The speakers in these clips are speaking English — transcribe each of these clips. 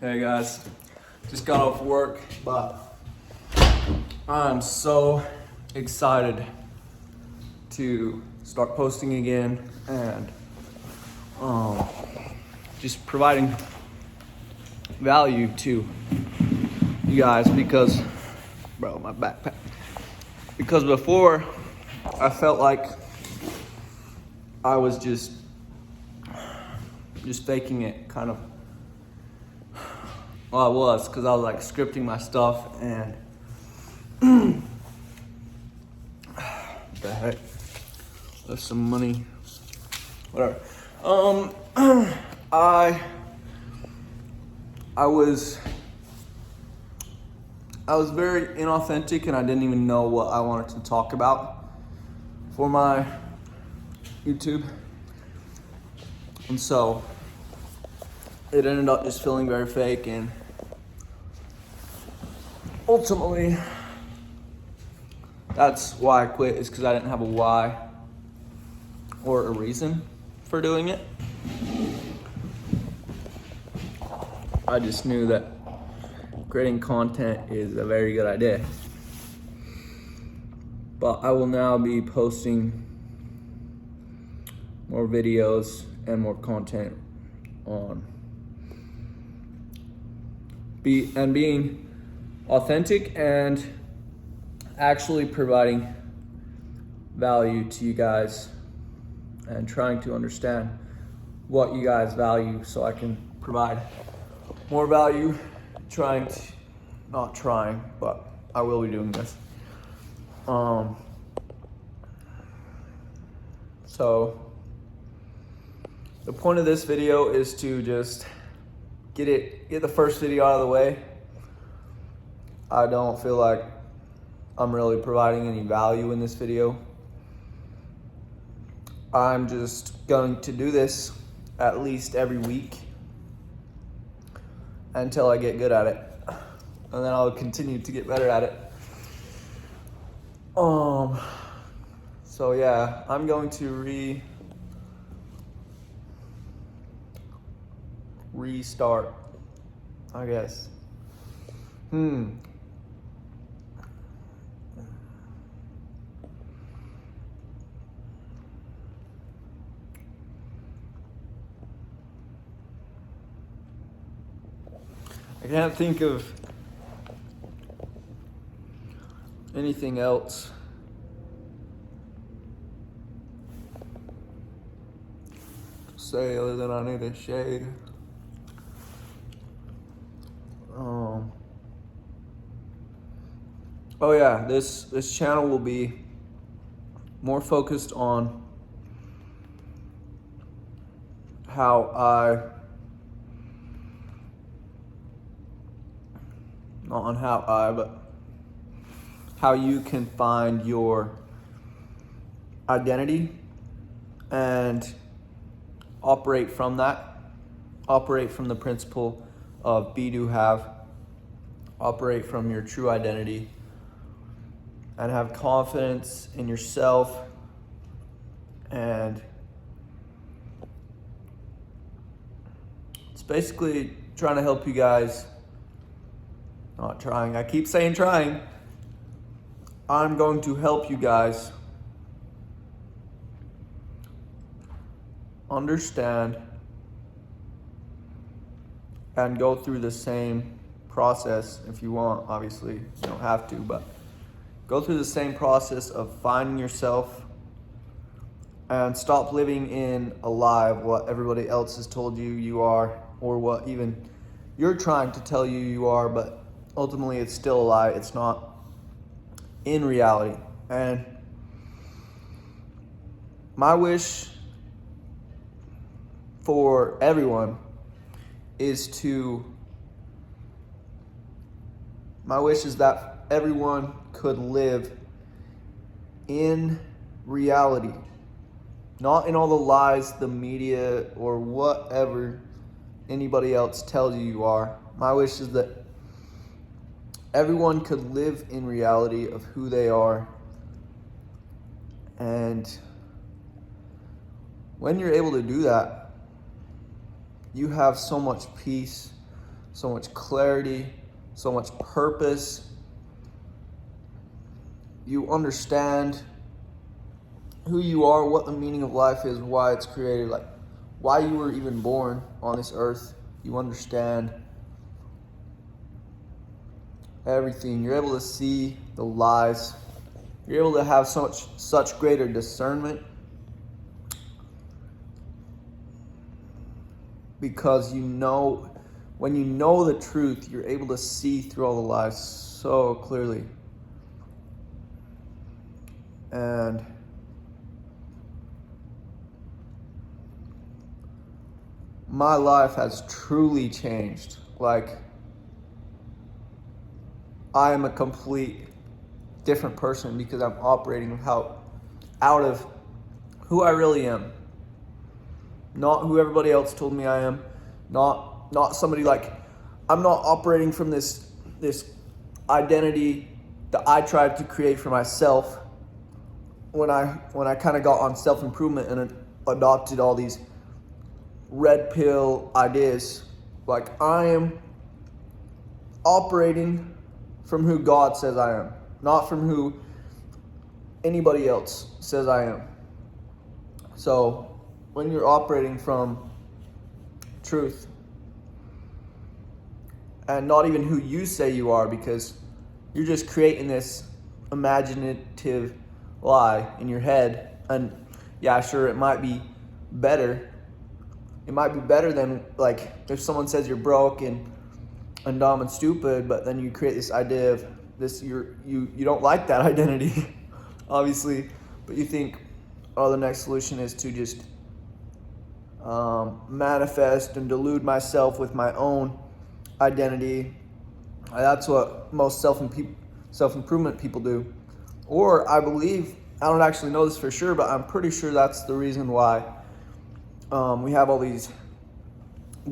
Hey guys, just got off work, but I'm so excited to start posting again and just providing value to you guys because, bro, my backpack. Because before, I felt like I was just faking it, kind of. Well, I was, because I was like scripting my stuff and what the heck? There's some money. Whatever. I was very inauthentic and I didn't even know what I wanted to talk about for my YouTube. And so it ended up just feeling very fake, and ultimately that's why I quit, is because I didn't have a why or a reason for doing it. I just knew that creating content is a very good idea. But I will now be posting more videos and more content on being authentic and actually providing value to you guys and trying to understand what you guys value so I can provide more value. Not trying, but I will be doing this. So the point of this video is to just get the first video out of the way. I don't feel like I'm really providing any value in this video. I'm just going to do this at least every week until I get good at it. And then I'll continue to get better at it. So yeah, I'm going to restart, I guess. I can't think of anything else. Say other than I need a shade. Oh yeah, this channel will be more focused on how you can find your identity and operate from the principle of be, do, have. Operate from your true identity and have confidence in yourself, and it's basically trying to help you guys. Not trying, I keep saying trying. I'm going to help you guys understand and go through the same process if you want. Obviously, you don't have to, but go through the same process of finding yourself and stop living in a lie of what everybody else has told you you are, or what even you're trying to tell you you are, but ultimately it's still a lie. It's not in reality. And my wish for everyone is that everyone could live in reality, not in all the lies the media or whatever anybody else tells you are. My wish is that everyone could live in reality of who they are. And when you're able to do that, you have so much peace, so much clarity, so much purpose. You understand who you are, what the meaning of life is, why it's created, like why you were even born on this earth. You understand everything. You're able to see the lies. You're able to have such greater discernment, because you know, when you know the truth, you're able to see through all the lies so clearly. And my life has truly changed. Like, I am a complete different person because I'm operating out of who I really am. Not who everybody else told me I am. Not somebody like, I'm not operating from this identity that I tried to create for myself when I kind of got on self-improvement and adopted all these red pill ideas. Like, I am operating from who God says I am, not from who anybody else says I am. So when you're operating from truth and not even who you say you are, because you're just creating this imaginative lie in your head, and yeah, sure, it might be better. It might be better than, like, if someone says you're broke and dumb and stupid, but then you create this idea of this, you don't like that identity, obviously, but you think, oh, the next solution is to just manifest and delude myself with my own identity. That's what most self-improvement people do. Or I believe, I don't actually know this for sure, but I'm pretty sure that's the reason why we have all these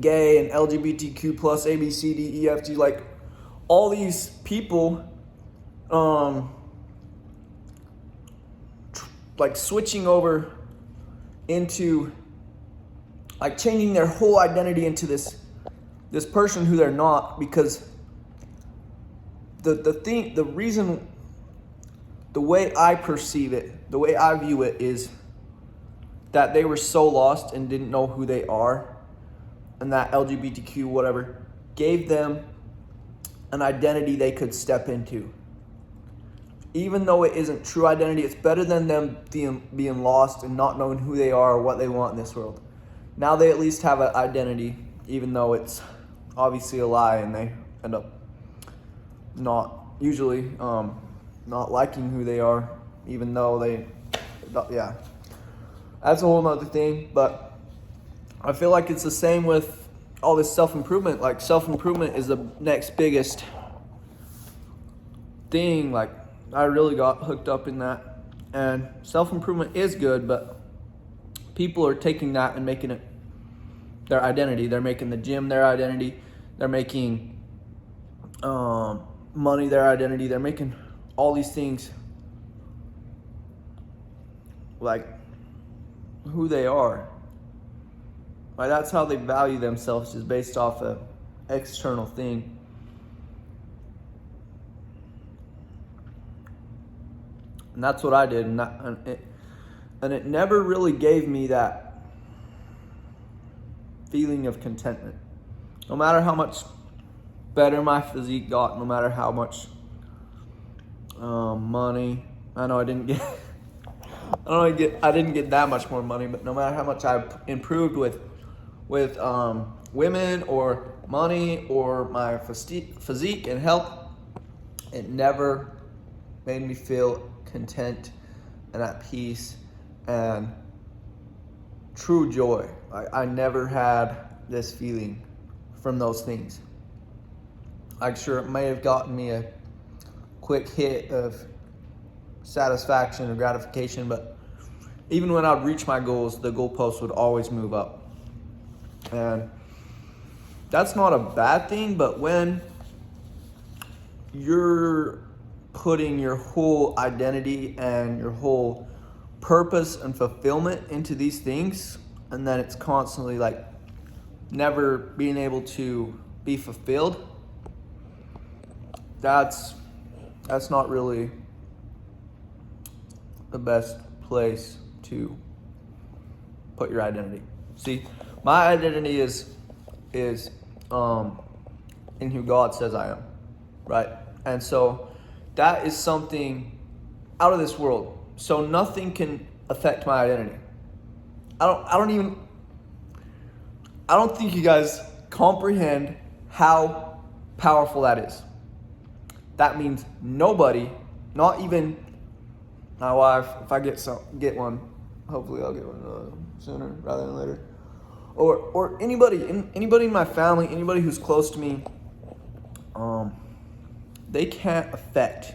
gay and LGBTQ plus A, B, C, D, E, F, G, like all these people like switching over into, like, changing their whole identity into this person who they're not, because the reason, the way I perceive it, the way I view it, is that they were so lost and didn't know who they are, and that LGBTQ whatever gave them an identity they could step into. Even though it isn't true identity, it's better than them being lost and not knowing who they are or what they want in this world. Now they at least have an identity, even though it's obviously a lie, and they end up usually not liking who they are, even though yeah. That's a whole nother thing, but I feel like it's the same with all this self-improvement. Like, self-improvement is the next biggest thing. Like, I really got hooked up in that, and self-improvement is good, but people are taking that and making it their identity. They're making the gym their identity. They're making money their identity. They're making all these things like who they are. Like, that's how they value themselves, is based off an external thing. And that's what I did, and it never really gave me that feeling of contentment. No matter how much better my physique got, no matter how much money, I know I didn't get I didn't get that much more money, but no matter how much I improved with women or money or my physique and health, it never made me feel content and at peace and true joy. I never had this feeling from those things. Like, sure, it may have gotten me a quick hit of satisfaction or gratification, but even when I'd reach my goals, the goalpost would always move up. And that's not a bad thing, but when you're putting your whole identity and your whole purpose and fulfillment into these things, and then it's constantly like never being able to be fulfilled, that's not really the best place to put your identity. See, my identity is in who God says I am, right? And so that is something out of this world. So nothing can affect my identity. I don't think you guys comprehend how powerful that is. That means nobody, not even my wife, if I get one, hopefully I'll get one sooner rather than later. Or anybody in my family, anybody who's close to me, they can't affect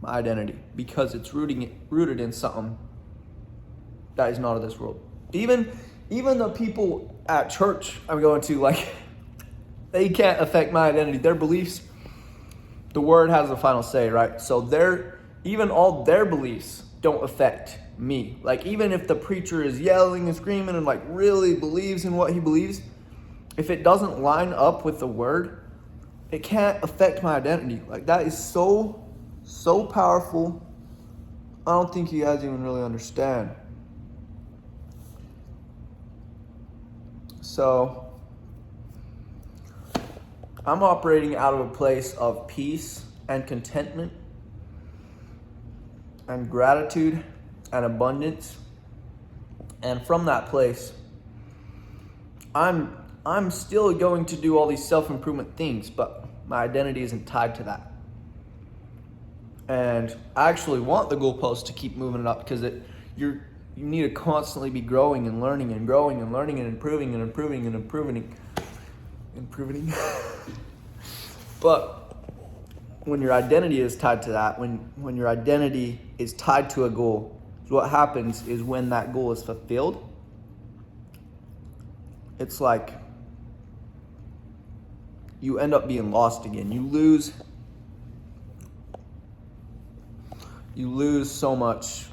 my identity because it's rooted in something that is not of this world. Even the people at church I'm going to, like, they can't affect my identity. Their beliefs, the word has the final say, right? So even all their beliefs don't affect me. Like, even if the preacher is yelling and screaming and like really believes in what he believes, if it doesn't line up with the word, it can't affect my identity. Like, that is so powerful. I don't think you guys even really understand. So I'm operating out of a place of peace and contentment and gratitude and abundance. And from that place, I'm still going to do all these self-improvement things, but my identity isn't tied to that. And I actually want the goalpost to keep moving it up, because you need to constantly be growing and learning and growing and learning and improving and improving and improving. But when your identity is tied to that, when your identity is tied to a goal, what happens is when that goal is fulfilled, it's like you end up being lost again. You lose so much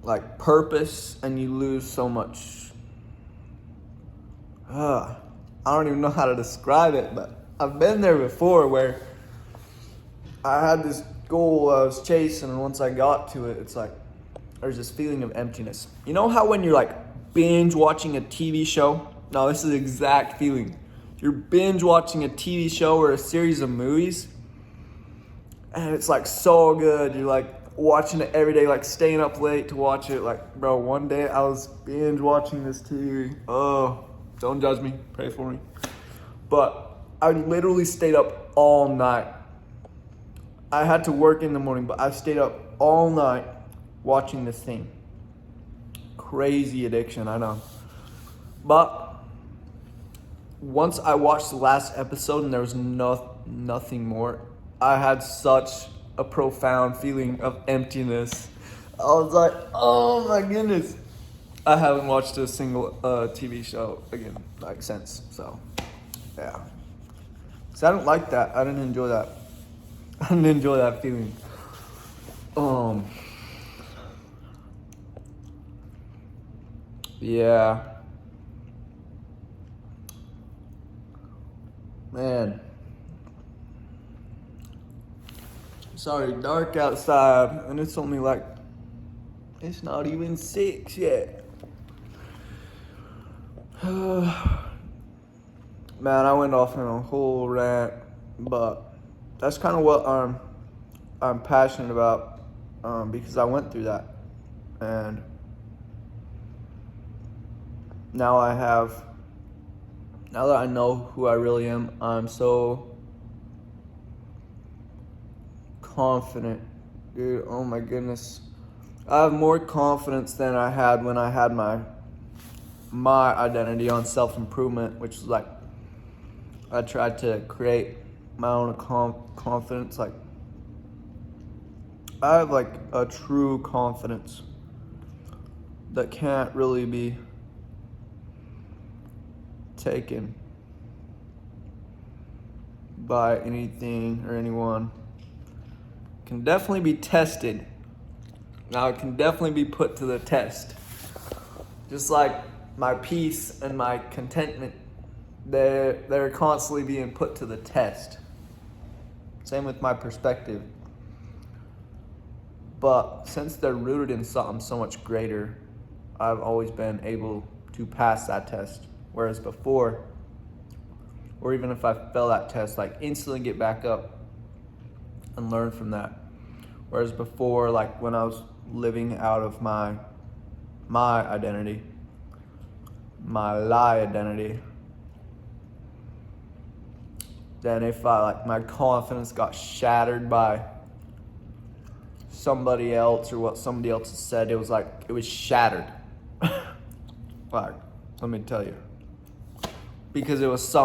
like purpose, and you lose so much I don't even know how to describe it, but I've been there before where I had this goal I was chasing, and once I got to it, it's like there's this feeling of emptiness. You know how when you're like binge watching a TV show? No, this is the exact feeling. You're binge watching a TV show or a series of movies, and it's like so good. You're like watching it every day, like staying up late to watch it. Like, bro, one day I was binge watching this TV. Oh, don't judge me. Pray for me. But I literally stayed up all night. I had to work in the morning, but I stayed up all night watching this thing. Crazy addiction, I know. But once I watched the last episode and there was nothing more, I had such a profound feeling of emptiness. I was like, oh my goodness. I haven't watched a single TV show again, like, since. So, yeah. So I don't like that. I didn't enjoy that. I didn't enjoy that feeling. Yeah. Man. Sorry, dark outside, and it's only like, it's not even 6 yet. Man, I went off on a whole rant, but that's kind of what I'm passionate about, because I went through that, and now that I know who I really am, I'm so confident, dude. Oh my goodness, I have more confidence than I had when I had my identity on self-improvement, which is like I tried to create my own confidence. Like, I have like a true confidence that can't really be taken by anything or anyone. Can definitely be tested. Now it can definitely be put to the test. Just like my peace and my contentment they're constantly being put to the test. Same with my perspective. But since they're rooted in something so much greater, I've always been able to pass that test. Whereas before, or even if I fail that test, like instantly get back up and learn from that. Whereas before, like when I was living out of my identity, my lie identity, then if my confidence got shattered by somebody else or what somebody else has said, it was shattered. Like, let me tell you. Because it was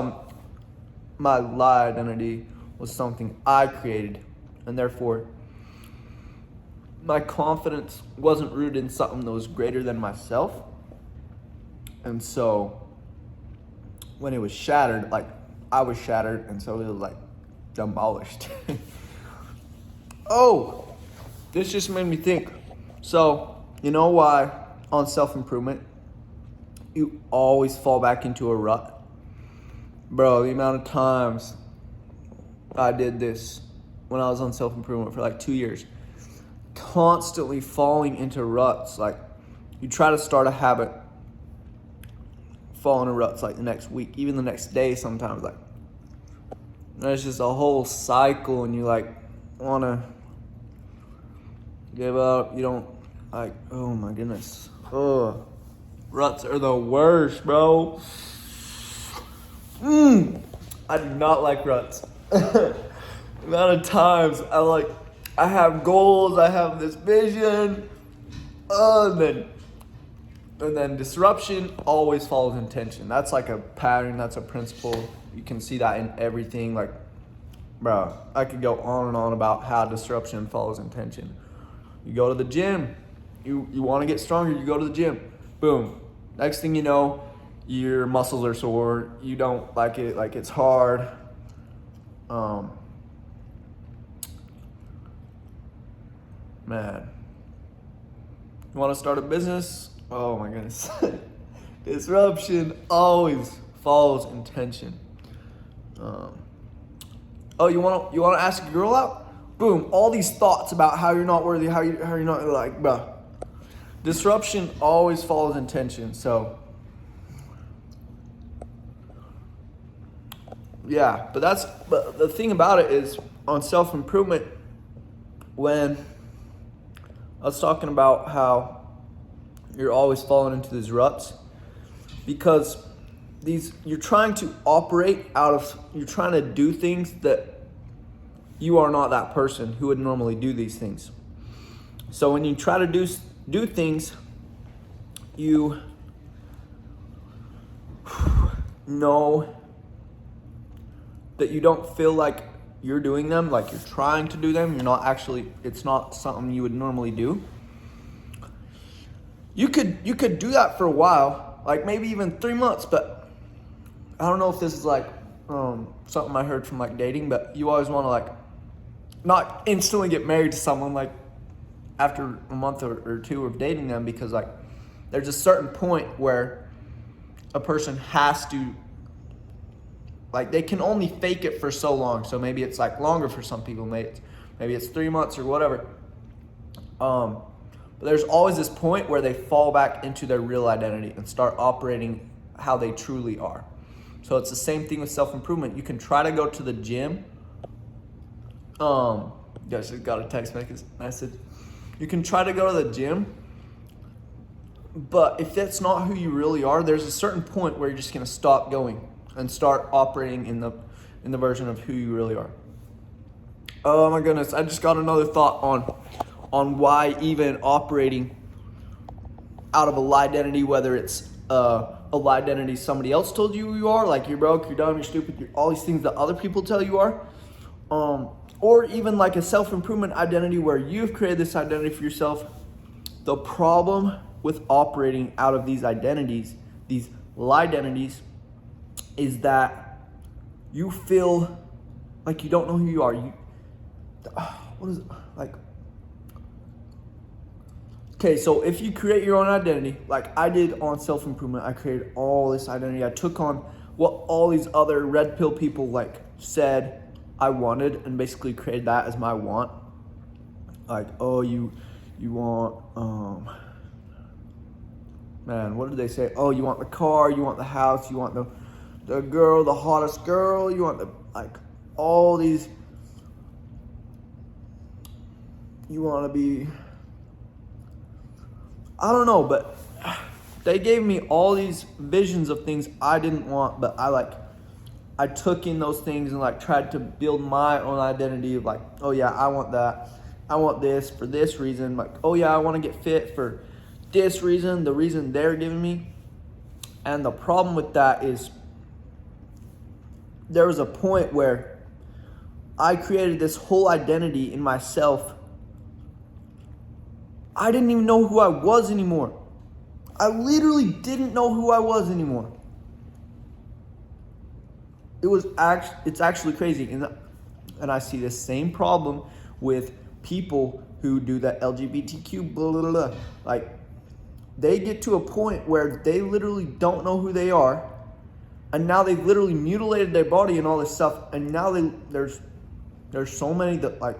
my lie identity was something I created, and therefore my confidence wasn't rooted in something that was greater than myself. And so when it was shattered, like I was shattered, and so it was like demolished. Oh, this just made me think. So, you know why on self-improvement you always fall back into a rut? Bro, the amount of times I did this when I was on self-improvement for like 2 years, constantly falling into ruts. Like, you try to start a habit, fall into ruts like the next week, even the next day sometimes. Like, there's just a whole cycle, and you like want to give up. You don't, like, oh my goodness. Ugh. Ruts are the worst, bro. I do not like ruts. The amount of times I have goals, I have this vision, and then disruption always follows intention. That's like a pattern, that's a principle. You can see that in everything. Like, bro, I could go on and on about how disruption follows intention. You go to the gym, you want to get stronger, you go to the gym, boom. Next thing you know, your muscles are sore, you don't like it, like it's hard. Man, you want to start a business? Oh my goodness. Disruption always follows intention. Oh, you want to ask a girl out? Boom, all these thoughts about how you're not worthy, how you're not, like, bro. Disruption always follows intention. So yeah, but the thing about it is, on self-improvement, when I was talking about how you're always falling into these ruts, because you're trying to operate you're trying to do things that you are not that person who would normally do these things. So when you try to do things, you know that you don't feel like you're doing them, like you're trying to do them. You're not actually, it's not something you would normally do. You could do that for a while, like maybe even 3 months, but I don't know if this is like something I heard from like dating, but you always want to like not instantly get married to someone like after a month or two of dating them, because like there's a certain point where a person has to, like, they can only fake it for so long. So maybe it's like longer for some people, maybe it's 3 months or whatever. But there's always this point where they fall back into their real identity and start operating how they truly are. So it's the same thing with self-improvement. You can try to go to the gym. Guys, just got a text message. You can try to go to the gym, but if that's not who you really are, there's a certain point where you're just gonna stop going and start operating in the version of who you really are. Oh my goodness, I just got another thought on why even operating out of a lie identity, whether it's a lie identity somebody else told you who you are, like you're broke, you're dumb, you're stupid, all these things that other people tell you are, or even like a self-improvement identity where you've created this identity for yourself. The problem with operating out of these identities, these lie identities, is that you feel like you don't know who you are. What is it? Like, okay, so if you create your own identity, like I did on self-improvement, I created all this identity. I took on what all these other red pill people like said I wanted, and basically created that as my want. Like, oh, you want, man, what did they say? Oh, you want the car, you want the house, you want the girl, the hottest girl, you want all these, you want to be, I don't know, but they gave me all these visions of things I didn't want, but I took in those things and like tried to build my own identity of like, oh yeah, I want that. I want this for this reason. Like, oh yeah, I want to get fit for this reason, the reason they're giving me. And the problem with that is there was a point where I created this whole identity in myself. I didn't even know who I was anymore. I literally didn't know who I was anymore. It's actually crazy. And I see the same problem with people who do that LGBTQ blah, blah, blah. Like, they get to a point where they literally don't know who they are, and now they've literally mutilated their body and all this stuff, and now there's so many that like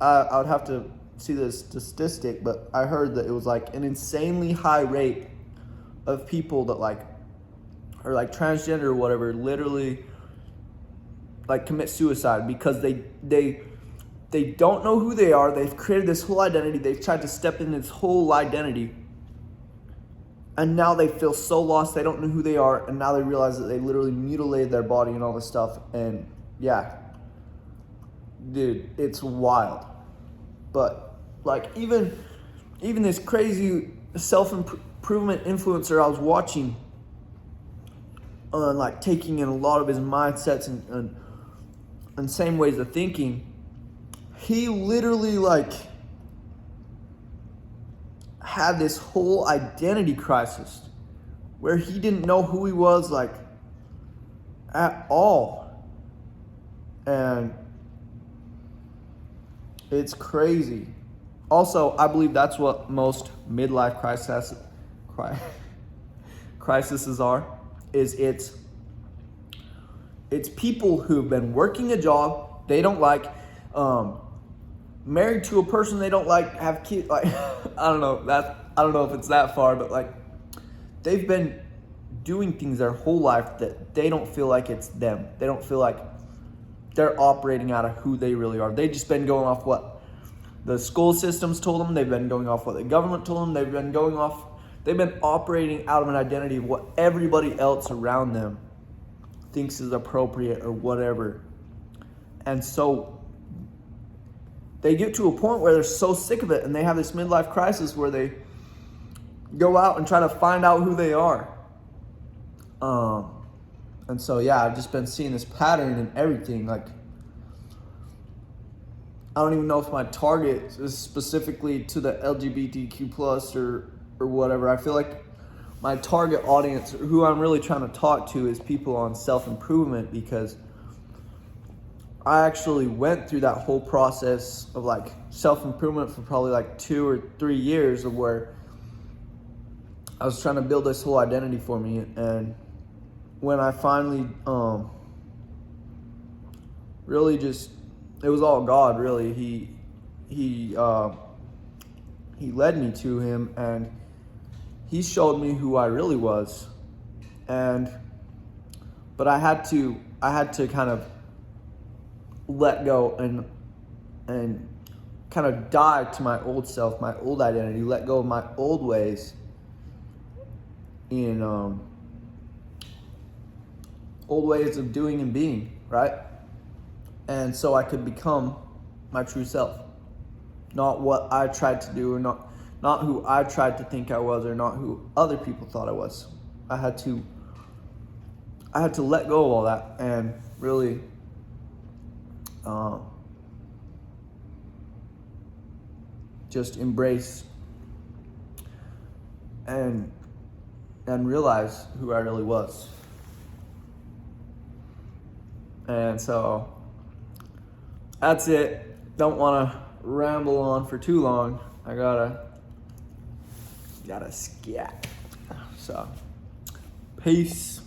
I would have to see the statistic, but I heard that it was like an insanely high rate of people that like are like transgender or whatever literally like commit suicide because they don't know who they are. They've created this whole identity. They've tried to step in this whole identity. And now they feel so lost. They don't know who they are. And now they realize that they literally mutilated their body and all this stuff. And yeah, dude, it's wild. But like even this crazy self-improvement influencer I was watching, like taking in a lot of his mindsets and same ways of thinking, he literally like had this whole identity crisis where he didn't know who he was like at all. And it's crazy. Also, I believe that's what most midlife crises are. It's people who've been working a job they don't like, married to a person they don't like, have kids, like I don't know if it's that far, but like they've been doing things their whole life that they don't feel like it's them. They don't feel like they're operating out of who they really are. They've just been going off what the school systems told them. They've been going off what the government told them. They've been operating out of an identity of what everybody else around them thinks is appropriate or whatever. And so they get to a point where they're so sick of it and they have this midlife crisis where they go out and try to find out who they are. And so, yeah, I've just been seeing this pattern in everything. Like, I don't even know if my target is specifically to the LGBTQ plus or whatever. I feel like my target audience, or who I'm really trying to talk to, is people on self-improvement, because I actually went through that whole process of like self-improvement for probably like 2 or 3 years, of where I was trying to build this whole identity for me. And when I finally really just, it was all God, really. He led me to him, and he showed me who I really was. But I had to kind of let go and kind of die to my old self, my old identity, let go of my old ways in old ways of doing and being, right? And so I could become my true self, not what I tried to do, or not who I tried to think I was, or not who other people thought I was. I had to let go of all that and really just embrace and realize who I really was. And so that's it. Don't want to ramble on for too long. I gotta scat. So, peace.